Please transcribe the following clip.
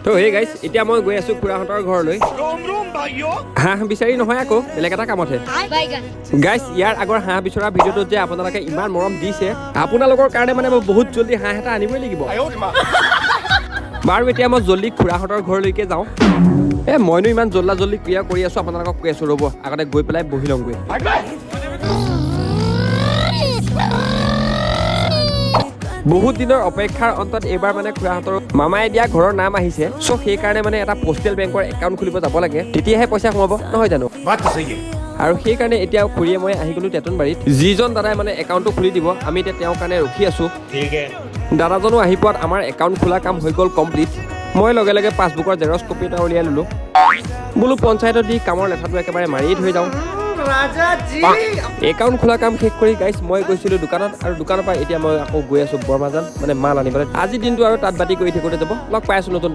তো হে গাইছ এতিয়া মই গৈ আছো খুৰাহঁতৰ ঘৰলৈ হাঁহ বিচাৰি নহয় আকৌ বেলেগ এটা কামতহে গাইছ ইয়াৰ আগৰ হাঁহ বিচৰা ভিডিঅ'টোত যে আপোনালোকে ইমান মৰম দিছে আপোনালোকৰ কাৰণে মানে মই বহুত জলদি হাঁহ এটা আনিবই লাগিব বাৰু এতিয়া মই জলদি খুৰাহঁতৰ ঘৰলৈকে যাওঁ মইনো ইমান জল্দি ক্ৰিয়া কৰি আছো আপোনালোকক কৈ আছো ৰ'ব আগতে গৈ পেলাই বহি লওঁগৈ বহুত দিনৰ অপেক্ষাৰ অন্তত এইবাৰ মানে খুৰাহঁতৰ মামাই দিয়া ঘৰৰ নাম আহিছে চ' সেইকাৰণে মানে এটা পোষ্টেল বেংকৰ একাউণ্ট খুলিব যাব লাগে তেতিয়াহে পইচা সোমাব নহয় জানো আৰু সেইকাৰণে এতিয়া খুৰীয়ে মই আহি গ'লো তেতনবাৰীত যিজন দাদাই মানে একাউণ্টটো খুলি দিব আমি এতিয়া তেওঁৰ কাৰণে ৰখি আছো দাদাজনো আহি পোৱাত আমাৰ একাউণ্ট খোলা কাম হৈ গ'ল কমপ্লিট মই লগে লগে পাছবুকৰ জেৰক্স কপি এটা উলিয়াই ল'লো বোলো পঞ্চায়তত দি কামৰ লেঠাটো একেবাৰে মাৰিয়ে থৈ যাওঁ একাউণ্ট খোলা কাম শেষ কৰি গাইছ মই গৈছিলোঁ দোকানত আৰু দোকানৰ পৰা এতিয়া মই আকৌ গৈ আছোঁ বৰমাজান মানে মাল আনিবলৈ আজি দিনটো আৰু তাত বাতি কৰি থাকোঁতে যাব লগ পাই আছোঁ নতুন